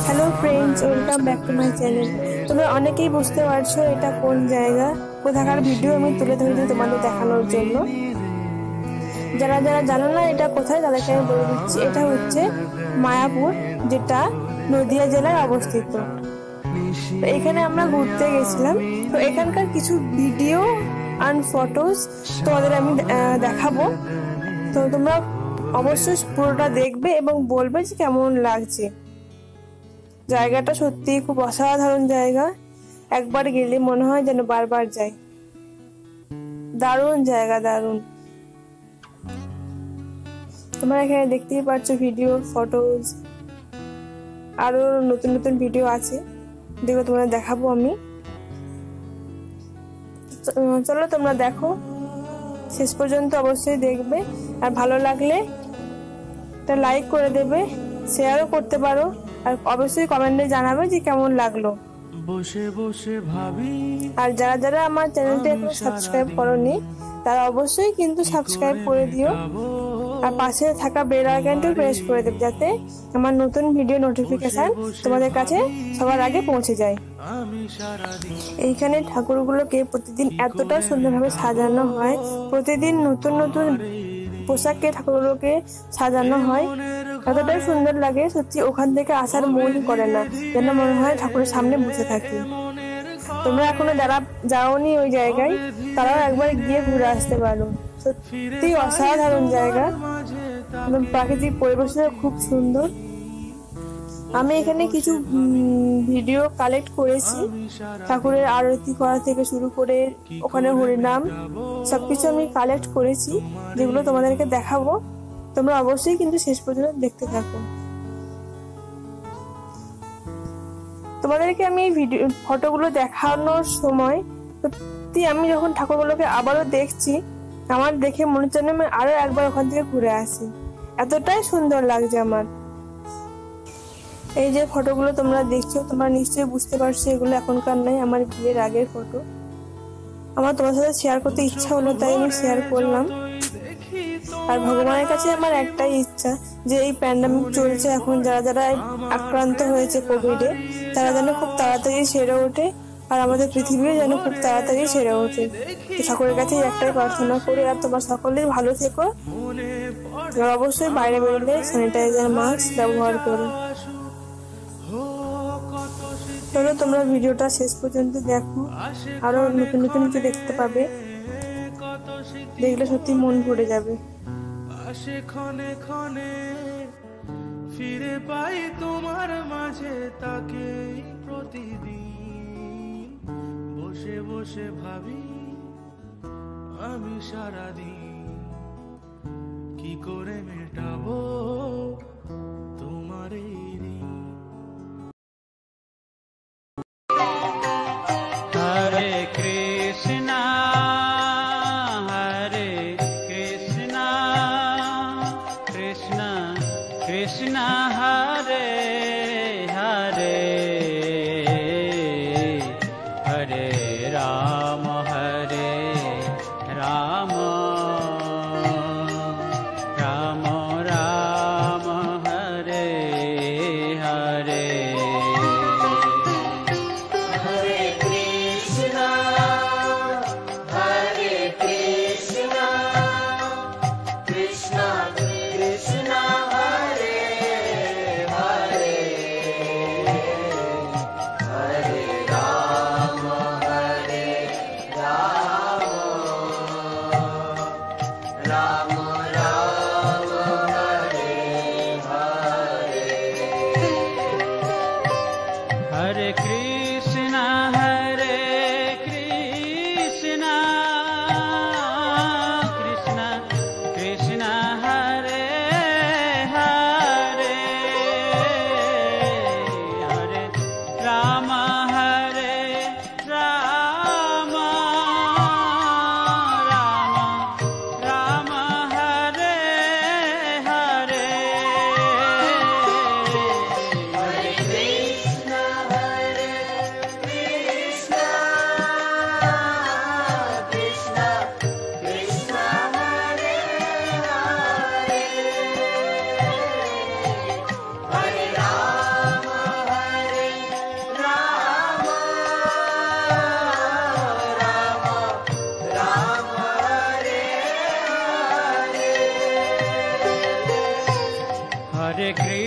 Hello friends, welcome back to my channel. তোমরা অনেকেই বুঝতে পারছো এটা কোন জায়গা, কোথাকার ভিডিও আমি তুলে ধরেছি তোমাদের দেখানোর জন্য। যারা যারা জানো না এটা কোথায়, তাদেরকে আমি বলে দিচ্ছি। এটা হচ্ছে মায়াপুর, যেটা নদিয়া জেলায় অবস্থিত। তো এখানে আমরা ঘুরতে গেছিলাম। তো এখানকার কিছু ভিডিও অ্যান্ড ফটোস তোমাদের আমি দেখাবো। তো তোমরা অবশ্যই পুরোটা দেখবে এবং বলবে যে কেমন লাগছে। জায়গাটা সত্যি খুব অসাধারণ জায়গা, একবার গেলে মনে হয় যেন বারবার যাই। দারুণ জায়গা, দারুণ। তোমরা এখানে দেখতেই পাচ্ছ ভিডিও, ফটোজ, আরো নতুন নতুন ভিডিও আছে যেগুলো তোমাদের দেখাবো আমি। চলো তোমরা দেখো, শেষ পর্যন্ত অবশ্যই দেখবে। আর ভালো লাগলে একটা লাইক করে দেবে, শেয়ারও করতে পারো, আর অবশ্যই কমেন্টে জানাবে যে কেমন লাগলো। বসে বসে ভাবি। আর যারা যারা আমার চ্যানেলটি এখনো সাবস্ক্রাইব করোনি তারা অবশ্যই কিন্তু সাবস্ক্রাইব করে দিও, আর পাশে থাকা বেল আইকনটা প্রেস করে দেবে যাতে আমার নতুন ভিডিও নোটিফিকেশন তোমাদের কাছে সবার আগে পৌঁছে যায়। এইখানে ঠাকুরগুলোকে প্রতিদিন এতটা সুন্দরভাবে সাজানো হয়, প্রতিদিন নতুন নতুন পোশাকে ঠাকুরগুলোকে সাজানো হয়, এতটাই সুন্দর লাগে সত্যি। ওখান থেকে আসার মন করে না, যেন মনে হয় ঠাকুরের সামনে বসে থাকি। তোমরা এখনো যারা যাওনি ওই জায়গায়, তারাও একবার গিয়ে ঘুরে আসতে পারো। সত্যি অসাধারণ জায়গা, প্রাকৃতিক পরিবেশটা খুব সুন্দর। আমি এখানে কিছু ভিডিও কালেক্ট করেছি, ঠাকুরের আরতি করা থেকে শুরু করে ওখানে হরিনাম সবকিছু আমি কালেক্ট করেছি, যেগুলো তোমাদেরকে দেখাবো। তোমরা অবশ্যই কিন্তু শেষ পর্যন্ত দেখতে থাকো। তোমাদেরকে আমি এই ভিডিও ফটোগুলো দেখানোর সময় সত্যি আমি যখন ঠাকুরগুলোকে আবারও দেখছি, আমার দেখে মনে হচ্ছে আমি আরো একবার ওখান থেকে ঘুরে আসি, এতটাই সুন্দর লাগছে আমার। এই যে ফটোগুলো তোমরা দেখছো, তোমরা নিশ্চয়ই বুঝতে পারছো এগুলো এখনকার নয়, আমার বিয়ের আগের ফটো। আমার তোমার সাথে শেয়ার করতে ইচ্ছা হলো, তাই আমি শেয়ার করলাম। আর ভগবানের কাছে আমার একটাই ইচ্ছা যে এই প্যান্ডামিক চলছে এখন, যারা যারা আক্রান্ত হয়েছে কোভিডে, তারা যেন খুব তাড়াতাড়ি সেরে ওঠে, আর আমাদের পৃথিবীও যেন খুব তাড়াতাড়ি সেরে ওঠে। ঠাকুরের কাছে একটাই প্রার্থনা করি। আর তোমার সকলেই ভালো থেকো, আর অবশ্যই বাইরে বেরোলে স্যানিটাইজার মাস্ক ব্যবহার করো। চলো তোমরা ভিডিওটা শেষ পর্যন্ত দেখো, আরো নতুন নতুন কিছু দেখতে পাবে, দেখলে সত্যি মন ভরে যাবে। ক্ষণে ক্ষণে ফিরে পাই তোমার মাঝে তাকে প্রতিদিন। বসে বসে ভাবি আমি সারাদিন, কি করে মেটাবো তোমার এই ঋণ। হরে কৃষ্ণ হরে Krishna Krishna Krishna Hare Hare Hare Ram Ram Ram Ram Hare Hare. Hare Krishna Krishna Krishna Hare Hare Hare Rama Rama Rama Hare Hare Hare Krishna Hare Krishna